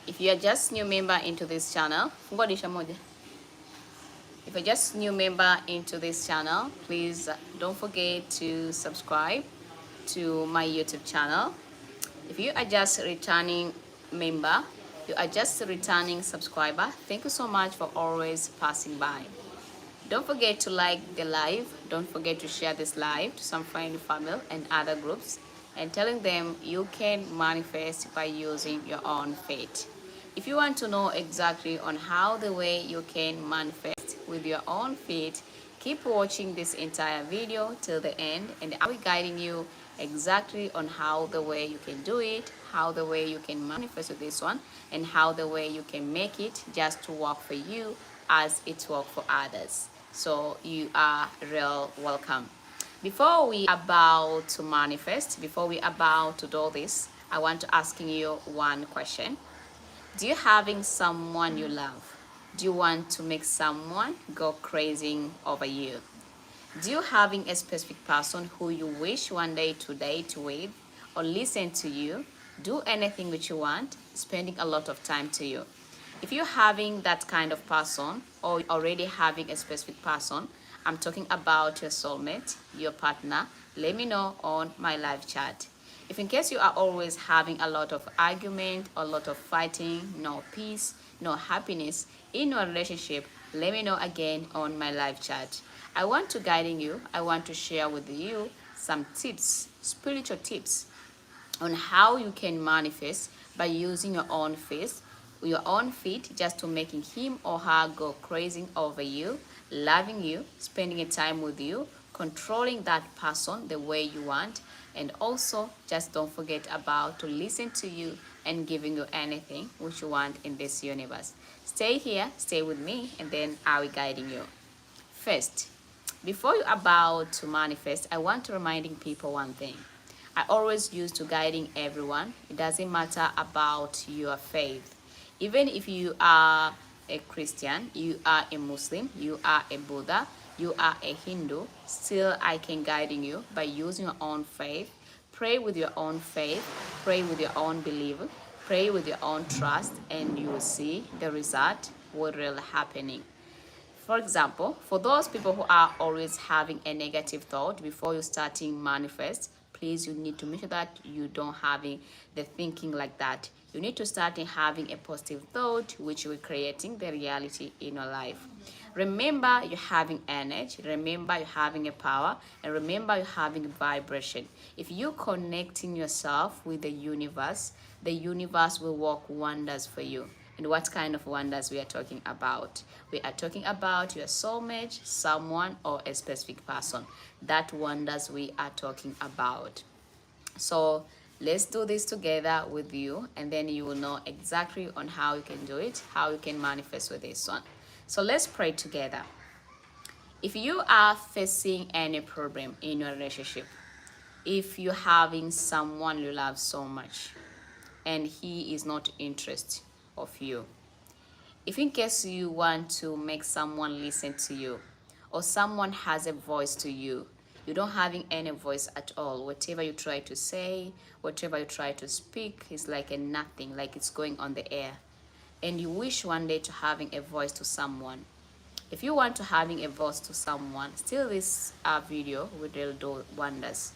If you are just new member into this channel, if you're just new member into this channel, please don't forget to subscribe to my YouTube channel. If you are just returning member, you are just a returning subscriber, thank you so much for always passing by. Don't forget to like the live. Don't forget to share this live to some friend, family, and other groups, and telling them you can manifest by using your own faith. If you want to know exactly on how the way you can manifest with your own faith, keep watching this entire video till the end, and I'll be guiding you exactly on how the way you can do it, how the way you can manifest with this one, and how the way you can make it just to work for you as it works for others. So you are real welcome. Before we about to manifest, before we about to do this, I want to asking you one question. Do you having someone you love? Do you want to make someone go crazy over you? Do you having a specific person who you wish one day to date with or listen to you, do anything which you want, spending a lot of time to you? If you're having that kind of person or already having a specific person, I'm talking about your soulmate, your partner, let me know on my live chat. If in case you are always having a lot of argument, a lot of fighting, no peace, no happiness in your relationship, let me know again on my live chat. I want to guiding you, I want to share with you some tips, spiritual tips on how you can manifest by using your own feet just to making him or her go crazy over you, loving you, spending a time with you, controlling that person the way you want, and also just don't forget about to listen to you and giving you anything which you want in this universe. Stay here, stay with me, and then I'll be guiding you. First, before you about to manifest, I want to reminding people one thing. I always used to guiding everyone. It doesn't matter about your faith. Even if you are a Christian, you are a Muslim, you are a Buddha, you are a Hindu, still I can guiding you by using your own faith. Pray with your own faith, pray with your own belief, pray with your own trust, and you will see the result what really happening. For example, for those people who are always having a negative thought before you starting manifest, please you need to make sure that you don't having the thinking like that. You need to start having a positive thought which will creating the reality in your life. Remember you're having energy, remember you're having a power, and remember you're having vibration. If you're connecting yourself with the universe will work wonders for you. And what kind of wonders we are talking about? We are talking about your soulmate, someone, or a specific person. That wonders we are talking about. So let's do this together with you, and then you will know exactly on how you can do it, how you can manifest with this one. So let's pray together. If you are facing any problem in your relationship, if you're having someone you love so much and he is not interested of you, if in case you want to make someone listen to you, or someone has a voice to you, you don't having any voice at all. Whatever you try to say, whatever you try to speak is like a nothing, like it's going on the air. And you wish one day to having a voice to someone. If you want to having a voice to someone, still this video will do wonders.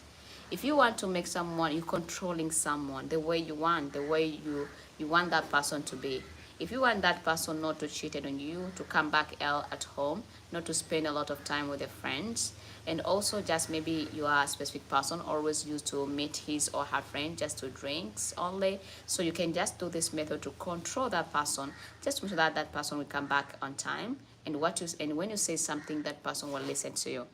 If you want to make someone, you controlling someone the way you want, the way you want that person to be. If you want that person not to cheat on you, to come back ill at home, not to spend a lot of time with their friends, and also just maybe you are a specific person always used to meet his or her friend just to drinks only, so you can just do this method to control that person, just to make sure that that person will come back on time, and when you say something, that person will listen to you.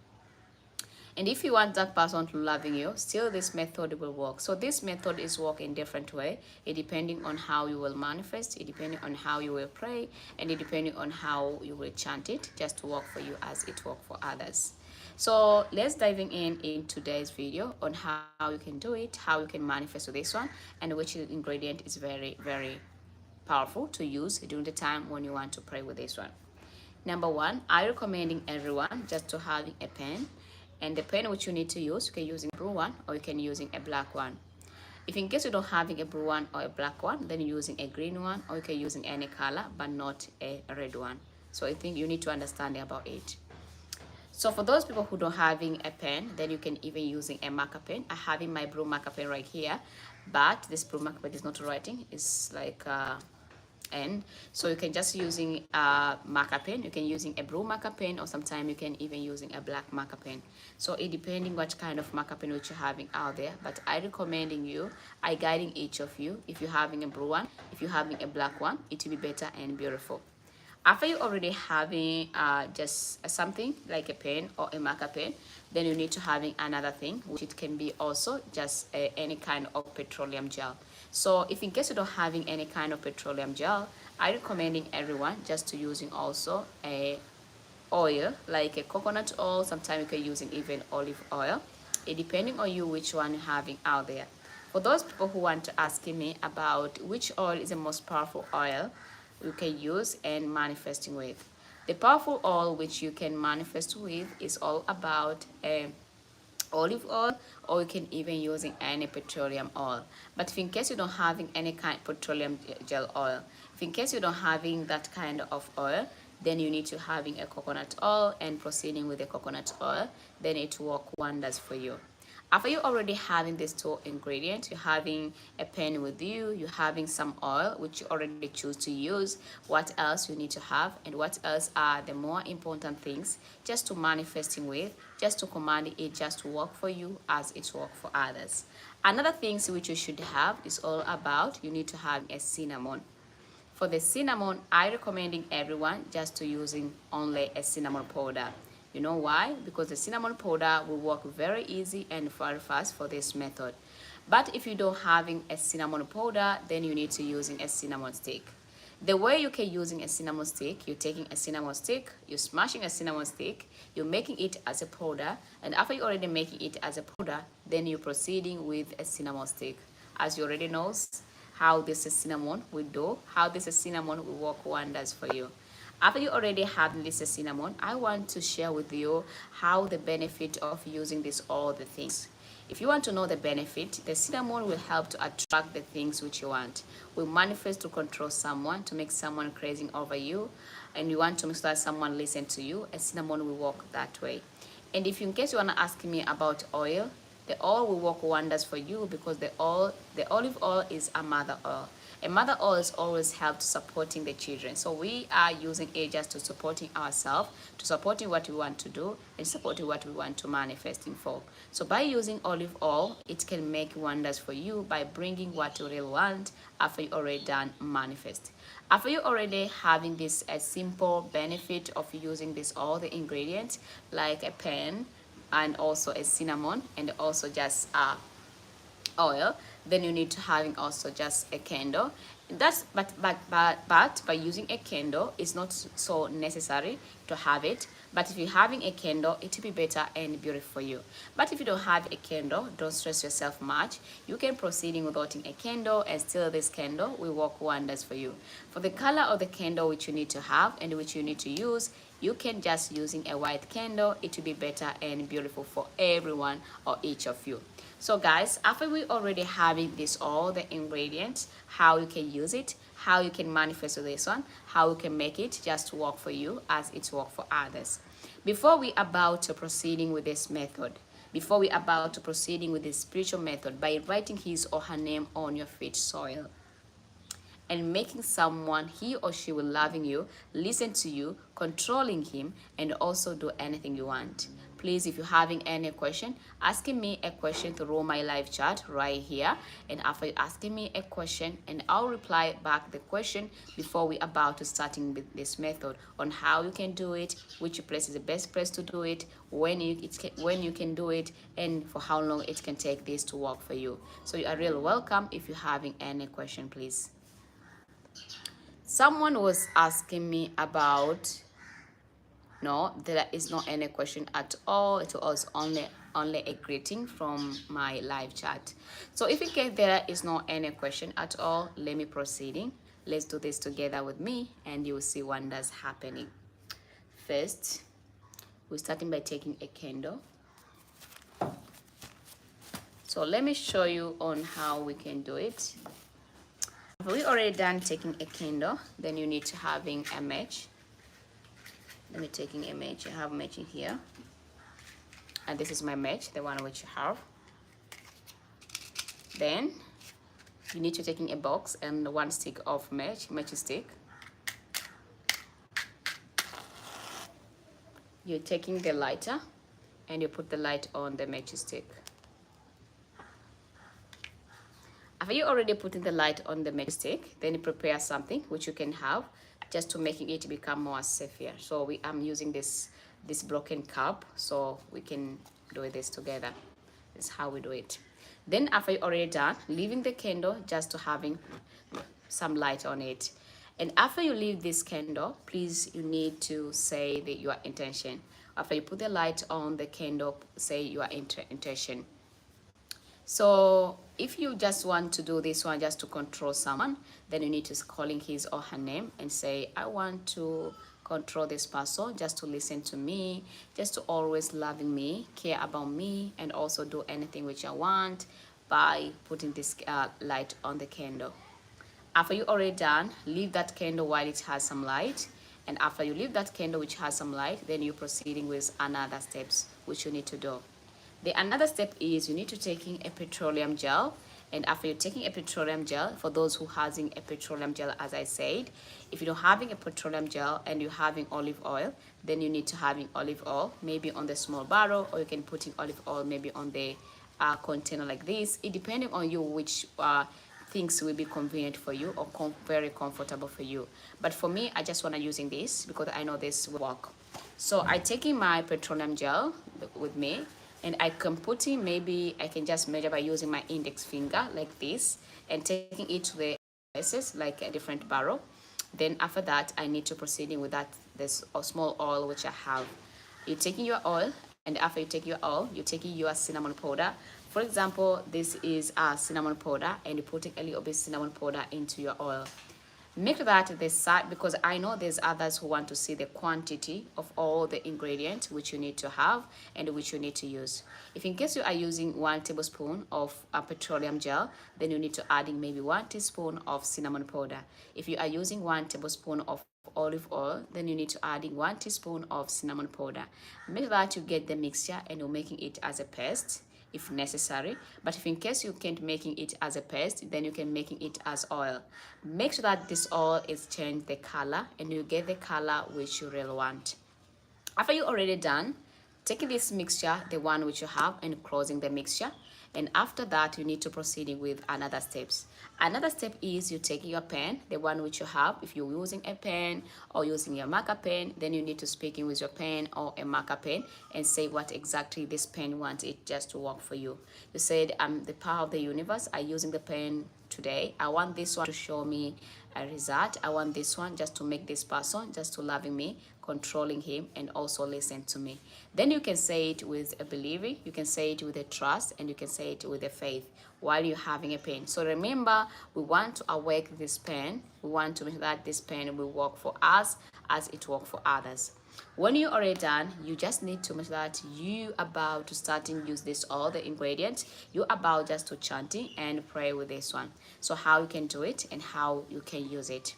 And if you want that person to loving you, still this method will work. So this method is work in different way. It depending on how you will manifest, it depending on how you will pray, and it depending on how you will chant it, just to work for you as it work for others. So let's diving in today's video on how you can do it, how you can manifest with this one, and which ingredient is very, very powerful to use during the time when you want to pray with this one. Number one, I recommending everyone just to having a pen, and the pen which you need to use, you can use a blue one or you can using a black one. If in case you don't having a blue one or a black one, then you're using a green one, or you can using any color but not a red one. So I think you need to understand about it. So for those people who don't having a pen, then you can even using a marker pen. I having my blue marker pen right here, but this blue marker pen is not writing. It's like and so you can just using a marker pen. You can using a blue marker pen, or sometimes you can even using a black marker pen. So it depending what kind of marker pen which you're having out there, but I recommending you, I guiding each of you. If you're having a blue one, if you're having a black one, it will be better and beautiful. After you already having just something like a pen or a marker pen, then you need to having another thing, which it can be also just any kind of petroleum gel. So if in case you don't having any kind of petroleum gel, I recommending everyone just to using also a oil, like a coconut oil. Sometimes you can using even olive oil, it depending on you which one you're having out there. For those people who want to ask me about which oil is the most powerful oil you can use and manifesting with, the powerful oil which you can manifest with is all about olive oil, or you can even using any petroleum oil. But if in case you don't having any kind of petroleum gel oil, if in case you don't having that kind of oil, then you need to having a coconut oil and proceeding with the coconut oil, then it will work wonders for you. After you already having these two ingredients, you're having a pen with you, you're having some oil which you already choose to use, what else you need to have, and what else are the more important things just to manifesting with, just to command it just to work for you as it work for others. Another things which you should have is all about, you need to have a cinnamon. For the cinnamon, I recommending everyone just to using only a cinnamon powder. You know why? Because the cinnamon powder will work very easy and very fast for this method. But if you don't having a cinnamon powder, then you need to using a cinnamon stick. The way you can using a cinnamon stick, you're taking a cinnamon stick, you're smashing a cinnamon stick, you're making it as a powder, and after you already making it as a powder, then you're proceeding with a cinnamon stick. As you already knows how this is cinnamon will do, how this is cinnamon will work wonders for you. After you already have this cinnamon, I want to share with you how the benefit of using this all the things. If you want to know the benefit, the cinnamon will help to attract the things which you want. Will manifest to control someone, to make someone crazy over you, and you want to make sure that someone listen to you, a cinnamon will work that way. And if in case you want to ask me about oil, the oil will work wonders for you because the olive oil is a mother oil. A mother oil is always helped supporting the children. So we are using it just to supporting ourselves, to supporting what we want to do, and supporting what we want to manifesting for. So by using olive oil, it can make wonders for you by bringing what you really want after you already done manifest. After you already having this a simple benefit of using this all the ingredients like a pen and also a cinnamon and also just oil, then you need to having also just a candle. That's but by using a candle, it's not so necessary to have it. But if you're having a candle, it will be better and beautiful for you. But if you don't have a candle, don't stress yourself much. You can proceeding without a candle, and still this candle will work wonders for you. For the color of the candle which you need to have and which you need to use, you can just using a white candle. It will be better and beautiful for everyone or each of you. So guys, after we already having this all the ingredients, how you can use it, how you can manifest with this one, how you can make it just work for you as it's work for others. Before we about to proceeding with this method, before we about to proceeding with this spiritual method by writing his or her name on your feet soil, and making someone he or she will loving you, listen to you, controlling him, and also do anything you want. Please, if you're having any question, asking me a question through my live chat right here. And after you asking me a question, and I'll reply back the question before we about to starting with this method on how you can do it, which place is the best place to do it, when you can do it, and for how long it can take this to work for you. So you are really welcome if you're having any question, please. Someone was asking me about, no, there is not any question at all. It was only a greeting from my live chat. So if in case there is not any question at all, let me proceeding. Let's do this together with me and you will see wonders happening. First, we're starting by taking a candle. So let me show you on how we can do it. We already done taking a candle, then you need to having a match. Let me taking a match. I have match in here, and this is my match, the one which you have. Then you need to taking a box and one stick of match stick. You're taking the lighter and you put the light on the match stick. After you already putting the light on the matchstick, then you prepare something which you can have just to making it become more safer. So I'm using this broken cup, so we can do this together. This is how we do it. Then after you already done, leaving the candle just to having some light on it. And after you leave this candle, please, you need to say your intention. After you put the light on the candle, say your intention. So if you just want to do this one just to control someone, then you need to calling his or her name and say, I want to control this person just to listen to me, just to always loving me, care about me, and also do anything which I want by putting this light on the candle. After you already done, leave that candle while it has some light. And after you leave that candle which has some light, then you're proceeding with another steps which you need to do. The another step is you need to taking a petroleum gel, and after you're taking a petroleum gel, for those who having a petroleum gel, as I said, if you don't having a petroleum gel and you're having olive oil, then you need to having olive oil maybe on the small barrel, or you can put in olive oil maybe on the container like this. It depending on you which things will be convenient for you or very comfortable for you. But for me, I just want to using this because I know this will work. So I taking my petroleum gel with me, and I can put in, maybe I can just measure by using my index finger like this and taking it to the places like a different barrel. Then after that, I need to proceeding with this small oil which I have. You're taking your oil, and after you take your oil, you're taking your cinnamon powder. For example, this is a cinnamon powder, and you're putting a little bit cinnamon powder into your oil. Make that this side, because I know there's others who want to see the quantity of all the ingredients which you need to have and which you need to use. If in case you are using 1 tablespoon of petroleum gel, then you need to adding maybe 1 teaspoon of cinnamon powder. If you are using 1 tablespoon of olive oil, then you need to adding 1 teaspoon of cinnamon powder. Make that you get the mixture, and you're making it as a paste if necessary. But if in case you can't making it as a paste, then you can making it as oil. Make sure that this oil is changed the color, and you get the color which you really want. After you already done taking this mixture, the one which you have, and closing the mixture, and after that you need to proceed with another steps. Another step is you take your pen, the one which you have. If you're using a pen or using your marker pen, then you need to speak in with your pen or a marker pen and say what exactly this pen wants it just to work for you. You said, I'm the power of the universe, I'm using the pen today. I want this one to show me a result. I want this one just to make this person just to loving me, controlling him, and also listen to me. Then you can say it with a believing, you can say it with a trust, and you can say it with a faith while you're having a pen. So remember, we want to awake this pen. We want to make sure that this pen will work for us as it works for others. When you're already done, you just need to make sure that you about to start and use this all the ingredients. You about just to chanting and pray with this one. So how you can do it and how you can use it.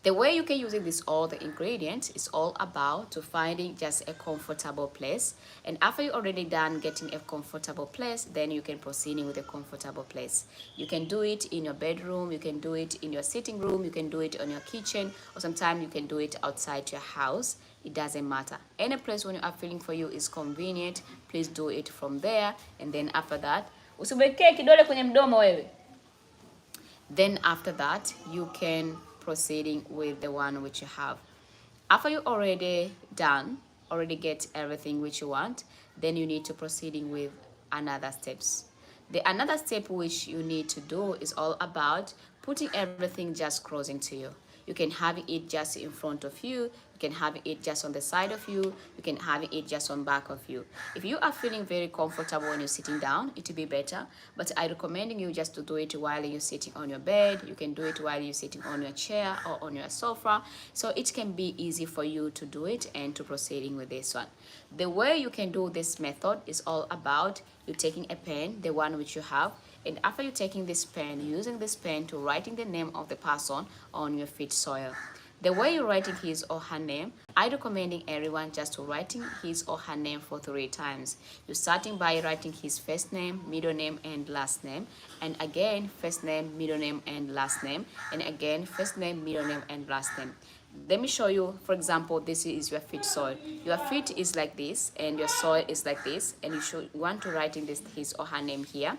The way you can use it, this all the ingredients is all about to finding just a comfortable place. And after you already done getting a comfortable place, then you can proceed with a comfortable place. You can do it in your bedroom, you can do it in your sitting room, you can do it on your kitchen, or sometimes you can do it outside your house. It doesn't matter. Any place when you are feeling for you is convenient, please do it from there. And then after that, usiwekee kidole kwenye mdomo wewe. Then after that, you can proceeding with the one which you have. After you already done, already get everything which you want, then you need to proceeding with another steps. The another step which you need to do is all about putting everything just closing to you. You can have it just in front of you. You can have it just on the side of you. You can have it just on back of you. If you are feeling very comfortable when you're sitting down, it will be better. But I recommend you just to do it while you're sitting on your bed. You can do it while you're sitting on your chair or on your sofa. So it can be easy for you to do it and to proceeding with this one. The way you can do this method is all about you taking a pen, the one which you have, and after you taking this pen, using this pen to writing the name of the person on your feet soil. The way you're writing his or her name, I recommending everyone just to writing his or her name for 3 times. You're starting by writing his first name, middle name, and last name. And again, first name, middle name, and last name. And again, first name, middle name, and last name. Let me show you, for example, this is your feet soil. Your feet is like this, and your soil is like this. And you want to write in this his or her name here.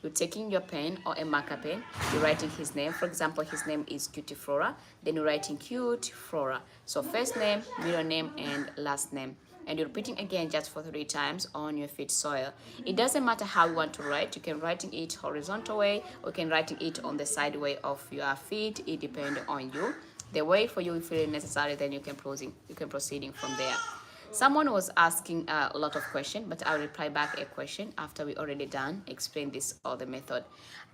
You're taking your pen or a marker pen, you're writing his name. For example, his name is Cute Flora. Then you're writing Cute Flora. So first name, middle name, and last name. And you're repeating again just for 3 times on your feet soil. It doesn't matter how you want to write. You can writing it horizontal way, or you can writing it on the side way of your feet. It depends on you. The way for you feel necessary, then you can proceeding from there. Someone was asking a lot of questions, but I'll reply back a question after we already done explain this other method.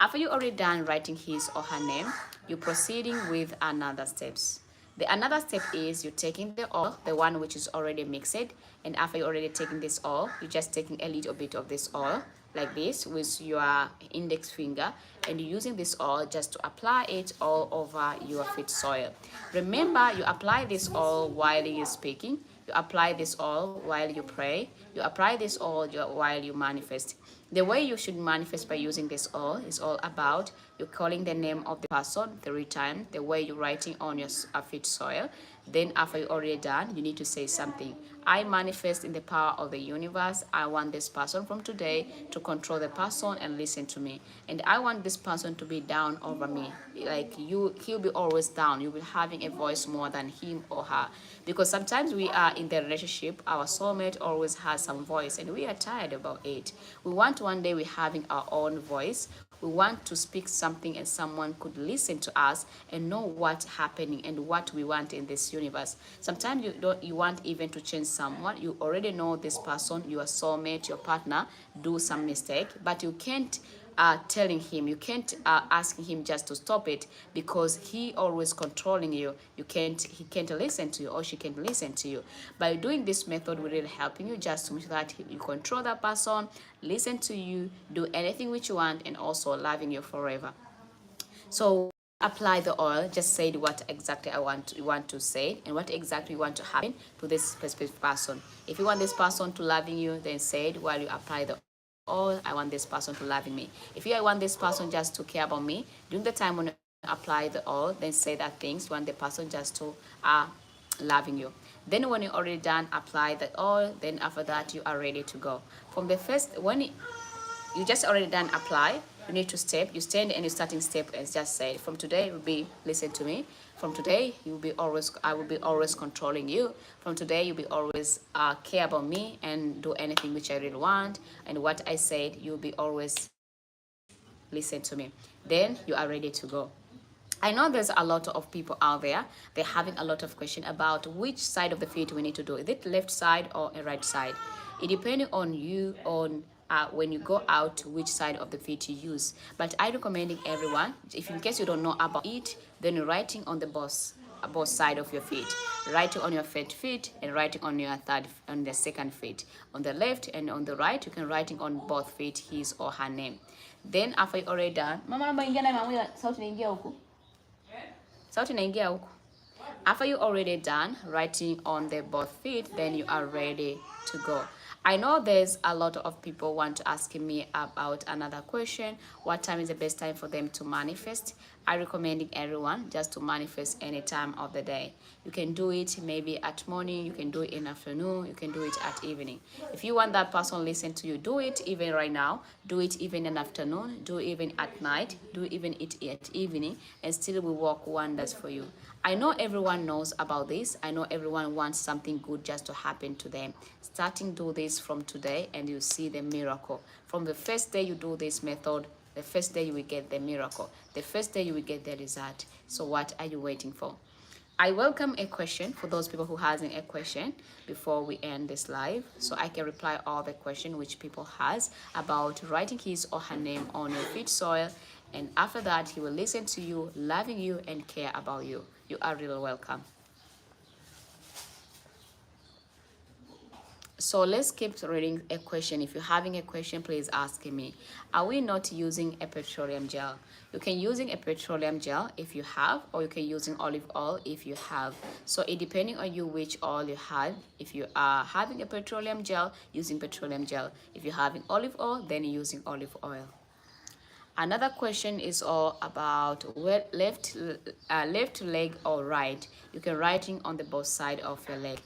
After you already done writing his or her name, you're proceeding with another steps. The another step is you're taking the oil, the one which is already mixed, and after you already taking this oil, you're just taking a little bit of this oil like this with your index finger, and you're using this oil just to apply it all over your feet soil. Remember, you apply this oil while you're speaking. You apply this oil while you pray. You apply this oil while you manifest. The way you should manifest by using this oil is all about you calling the name of the person 3 times, the way you're writing on your feet soil. Then after you're already done, you need to say something. I manifest in the power of the universe. I want this person from today to control the person and listen to me. And I want this person to be down over me. Like he'll be always down. You'll be having a voice more than him or her. Because sometimes we are in the relationship, our soulmate always has some voice and we are tired about it. We want one day we're having our own voice. We want to speak something and someone could listen to us and know what's happening and what we want in this universe. Sometimes you want even to change someone. You already know this person, your soulmate, your partner, do some mistake, but you can't telling him, you can't asking him just to stop it because he always controlling you. He can't listen to you or she can't listen to you. By doing this method, we're really helping you just to make sure that you control that person, listen to you, do anything which you want, and also loving you forever. So apply the oil, just say what exactly you want to say and what exactly you want to happen to this specific person. If you want this person to loving you, then say it while you apply the oil. I want this person to loving me. If you want this person just to care about me, during the time when you apply the oil, then say that things you want the person just to loving you. Then when you already done apply the oil, then after that you are ready to go. From the first you just already done apply, you need to step, you stand and you starting step and just say from today will be listen to me. From today I will be always controlling you. From today you'll be always care about me and do anything which I really want, and what I said you'll be always listen to me. Then you are ready to go. I know there's a lot of people out there, they're having a lot of question about which side of the feet we need to do. Is it left side or a right side? It depends on you on when you go out which side of the feet you use. But I recommending everyone, if in case you don't know about it, then you're writing on the both side of your feet. Writing on your first feet and writing on your on the second feet. On the left and on the right, you can writing on both feet his or her name. Then after you already done, mama naomba ingia na mama sauti inaingia huku. Sauti inaingia huku. After you already done writing on the both feet, then you are ready to go. I know there's a lot of people want to ask me about another question. What time is the best time for them to manifest? I recommend everyone just to manifest any time of the day. You can do it maybe at morning, you can do it in afternoon, you can do it at evening. If you want that person listen to you, do it even right now, do it even in afternoon, do it even at night, do it even at evening, and still will work wonders for you. I know everyone knows about this. I know everyone wants something good just to happen to them. Starting do this from today and you see the miracle. From the first day you do this method, the first day you will get the miracle. The first day you will get the result. So what are you waiting for? I welcome a question for those people who hasn't a question before we end this live, so I can reply all the question which people has about writing his or her name on your feet soil, and after that he will listen to you, loving you and care about you. You are really welcome. So let's keep reading a question. If you're having a question, please ask me. Are we not using a petroleum gel? You can using a petroleum gel if you have, or you can using olive oil if you have. So it depending on you which oil you have. If you are having a petroleum gel, using petroleum gel. If you're having olive oil, then you're using olive oil. Another question is all about left leg or right. You can writing on the both side of your leg.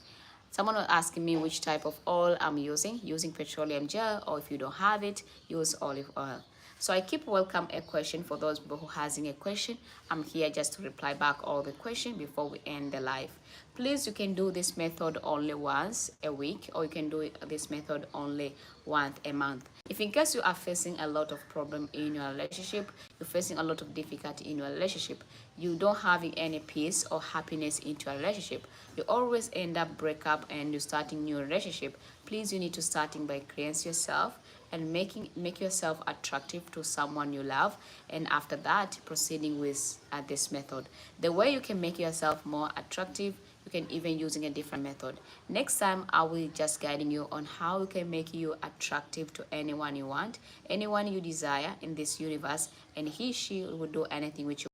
Someone was asking me which type of oil I'm using petroleum gel, or if you don't have it, use olive oil. So I keep welcome a question for those people who hasn't a question. I'm here just to reply back all the question before we end the live. Please, you can do this method only once a week, or you can do this method only once a month. If in case you are facing a lot of problem in your relationship, you're facing a lot of difficulty in your relationship, you don't having any peace or happiness into a relationship, you always end up break up and you're starting new relationship, please you need to starting by creating yourself and make yourself attractive to someone you love, and after that proceeding with this method. The way you can make yourself more attractive, you can even using a different method. Next time I will just guiding you on how you can make you attractive to anyone you want, anyone you desire in this universe, and she will do anything with you.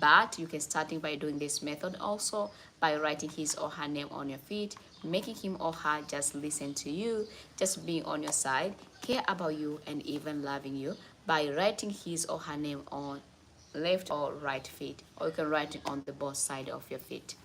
But you can starting by doing this method also by writing his or her name on your feet, making him or her just listen to you, just being on your side, care about you and even loving you by writing his or her name on left or right feet, or you can write it on the both side of your feet.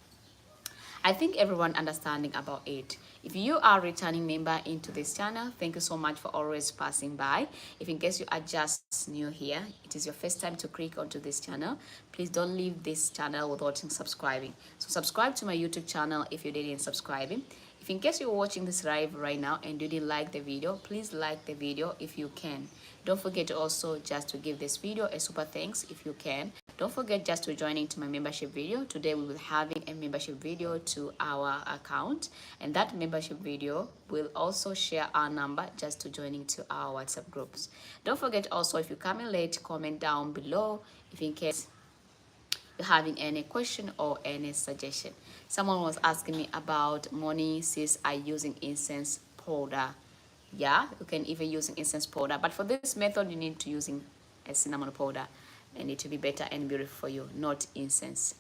I think everyone understanding about it. If you are a returning member into this channel, thank you so much for always passing by. If in case you are just new here, it is your first time to click onto this channel, please don't leave this channel without subscribing. So subscribe to my YouTube channel if you didn't subscribe. If in case you're watching this live right now and you didn't like the video, please like the video if you can. Don't forget to also just to give this video a super thanks if you can. Don't forget just to join into my membership video. Today we will having a membership video to our account, and that membership video will also share our number just to join into our WhatsApp groups. Don't forget also, if you come in late, comment down below if in case you're having any question or any suggestion. Someone was asking me about money since I using incense powder. Yeah, you can even use an incense powder, but for this method you need to using a cinnamon powder, and it will be better and beautiful for you, not incense.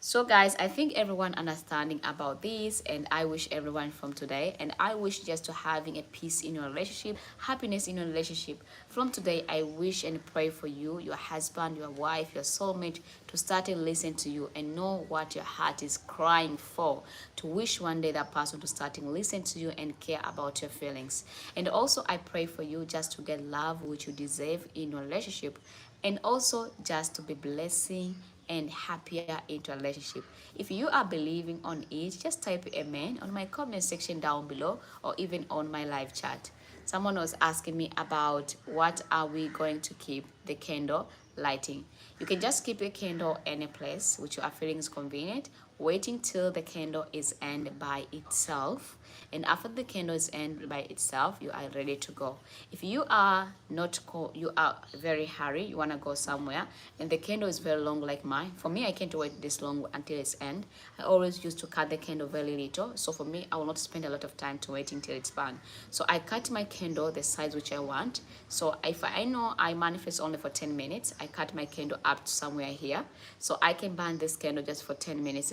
So guys, I think everyone understanding about this, and I wish everyone from today, and I wish just to having a peace in your relationship, happiness in your relationship. From today, I wish and pray for you, your husband, your wife, your soulmate, to start and listen to you and know what your heart is crying for, to wish one day that person to start and listen to you and care about your feelings. And also I pray for you just to get love which you deserve in your relationship, and also just to be blessing and happier into a relationship. If you are believing on it, just type amen on my comment section down below, or even on my live chat. Someone was asking me about what are we going to keep the candle lighting. You can just keep a candle any place which you are feeling is convenient, waiting till the candle is end by itself, and after the candle is end by itself, you are ready to go. If you are not you are very hurry, you want to go somewhere and the candle is very long like mine, for me I can't wait this long until it's end. I always used to cut the candle very little, so for me I will not spend a lot of time to waiting till it's burned. So I cut my candle the size which I want. So if I know I manifest only for 10 minutes, I cut my candle up to somewhere here, so I can burn this candle just for 10 minutes